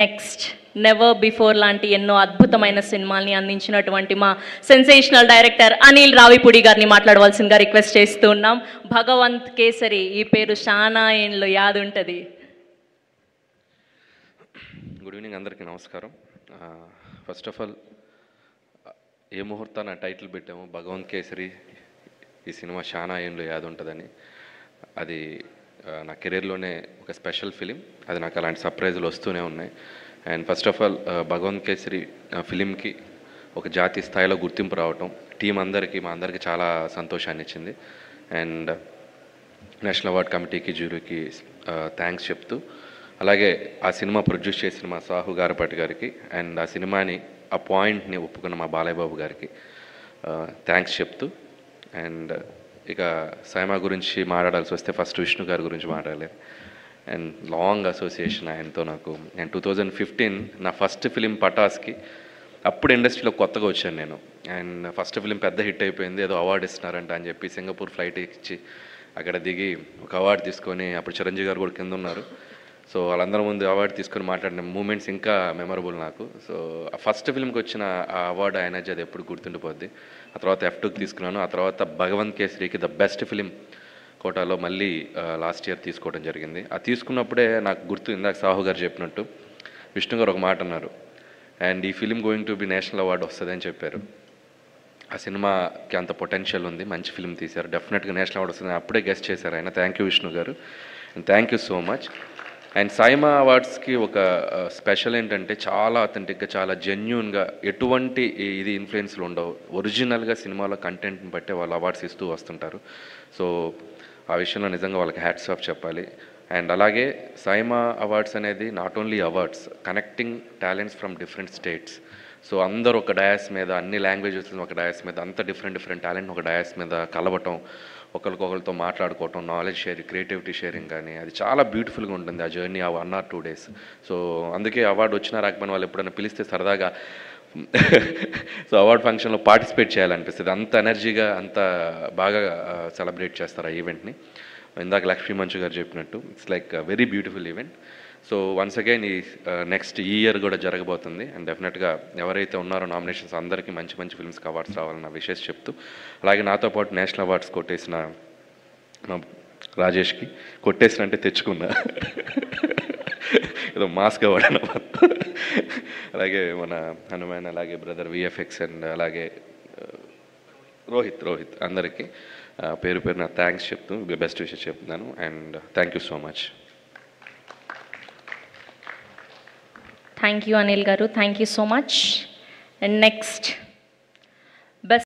Next never before లాంటి ఎన్నో అద్భుతమైన సినిమాల్ని అందించినటువంటి మా సెన్సేషనల్ డైరెక్టర్ అనిల్ రావిపూడి గారిని మాట్లాడవలసిందిగా రిక్వెస్ట్ చేస్తూ ఉన్నాం. భగవంత్ కేసరి ఈ పేరు చాలా ఏండ్లు యాద్ ఉంటుంది. గుడ్ ఈవినింగ్, అందరికీ నమస్కారం. ఫస్ట్ ఆఫ్ ఆల్ ఏ ముహూర్తాన టైటిల్ పెట్టాము భగవంత్ కేసరి, ఈ సినిమా చాలా ఏండ్లు యాద్ ఉంటుందని. అది నా కెరీర్లోనే ఒక స్పెషల్ ఫిలిం. అది నాకు అలాంటి సర్ప్రైజులు వస్తూనే ఉన్నాయి. And first of all Bhagavanth Kesari ఫిలింకి ఒక జాతీయ స్థాయిలో గుర్తింపు రావటం టీం అందరికీ, మా అందరికీ చాలా సంతోషాన్ని ఇచ్చింది. అండ్ నేషనల్ అవార్డ్ కమిటీకి, జ్యూరీకి థ్యాంక్స్ చెప్తూ, అలాగే ఆ సినిమా ప్రొడ్యూస్ చేసిన మా సాహు గారపాటి గారికి అండ్ ఆ సినిమాని, ఆ పాయింట్ని ఒప్పుకున్న మా బాలయ్య బాబు గారికి థ్యాంక్స్ చెప్తూ, అండ్ ఇక సైమా గురించి మాట్లాడాల్సి వస్తే ఫస్ట్ విష్ణు గారి గురించి మాట్లాడాలి. అండ్ లాంగ్ అసోసియేషన్ ఆయనతో నాకు. నేను 2015 నా ఫస్ట్ ఫిలిం పటాస్కి అప్పుడు ఇండస్ట్రీలో కొత్తగా వచ్చాను నేను. అండ్ ఫస్ట్ ఫిలిం పెద్ద హిట్ అయిపోయింది, ఏదో అవార్డు ఇస్తున్నారంట అని చెప్పి సింగపూర్ ఫ్లైట్ ఇచ్చి అక్కడ దిగి ఒక అవార్డు తీసుకొని, అప్పుడు చిరంజీవి గారు కూడా కింద ఉన్నారు. సో వాళ్ళందరి ముందు అవార్డు తీసుకొని మాట్లాడిన మూమెంట్స్ ఇంకా మెమరబుల్ నాకు. సో ఆ ఫస్ట్ ఫిల్మ్కి వచ్చిన ఆ అవార్డు ఎనర్జీ అది ఎప్పుడు గుర్తుండిపోద్ది. ఆ తర్వాత F2కి తీసుకున్నాను. ఆ తర్వాత భగవంత్ కేసరికి ద బెస్ట్ ఫిలిం కోటాలో మళ్ళీ లాస్ట్ ఇయర్ తీసుకోవడం జరిగింది. ఆ తీసుకున్నప్పుడే నాకు గుర్తు, ఇందాక సాహు గారు చెప్పినట్టు విష్ణు గారు ఒక మాట అన్నారు, అండ్ ఈ film going to be national award వస్తుంది అని చెప్పారు. ఆ సినిమాకి అంత పొటెన్షియల్ ఉంది, మంచి ఫిలిం తీశారు, డెఫినెట్గా నేషనల్ అవార్డు వస్తుంది అప్పుడే గెస్ట్ చేశారు ఆయన. థ్యాంక్ యూ విష్ణు గారు, and thank you so much. And SIIMA అవార్డ్స్కి ఒక స్పెషల్ ఏంటంటే చాలా అథెంటిక్గా, చాలా జెన్యూన్గా, ఎటువంటి ఇది ఇన్ఫ్లుయెన్స్లు ఉండవు. ఒరిజినల్గా సినిమాలో కంటెంట్ని బట్టే వాళ్ళు అవార్డ్స్ ఇస్తూ వస్తుంటారు. సో ఆ విషయంలో నిజంగా వాళ్ళకి హ్యాట్స్ ఆఫ్ చెప్పాలి. అండ్ అలాగే సైమా అవార్డ్స్ అనేది not only awards, connecting talents from different states. So అందరూ ఒక డయాస్ మీద, అన్ని లాంగ్వేజెస్ ఒక డయాస్ మీద, అంత డిఫరెంట్ టాలెంట్ ఒక డయాస్ మీద కలవటం, ఒకరికొకరితో మాట్లాడుకోవటం, నాలెడ్జ్ షేరింగ్, క్రియేటివిటీ షేరింగ్ కానీ, అది చాలా బ్యూటిఫుల్గా ఉంటుంది ఆ జర్నీ, ఆ 1 or 2 days. సో అందుకే అవార్డు వచ్చినా రాకపోయినా వాళ్ళు ఎప్పుడైనా పిలిస్తే సరదాగా సో అవార్డ్ ఫంక్షన్లో పార్టిసిపేట్ చేయాలనిపిస్తుంది. అంత ఎనర్జీగా, అంత బాగా సెలబ్రేట్ చేస్తారు ఆ ఈవెంట్ని. ఇందాక లక్ష్మీ మంచు గారు చెప్పినట్టు it's like very beautiful event. So once again ఈ నెక్స్ట్ ఇయర్ కూడా జరగబోతుంది. అండ్ డెఫినెట్గా ఎవరైతే ఉన్నారో నామినేషన్స్ అందరికీ మంచి మంచి ఫిల్మ్స్కి అవార్డ్స్ రావాలన్న విషయం చెప్తూ, అలాగే నాతో పాటు నేషనల్ అవార్డ్స్ కొట్టేసిన మా రాజేష్కి, కొట్టేసిన అంటే తెచ్చుకున్నా ఏదో మాస్గా వాడిన, అలాగే మన హనుమాన్, అలాగే బ్రదర్ VFX, అండ్ అలాగే రోహిత్ అందరికీ పేరు పేరున థ్యాంక్స్ చెప్తూ బెస్ట్ విషయం చెప్తున్నాను. And thank you so much. Thank you Anil గారు, thank you so much. And next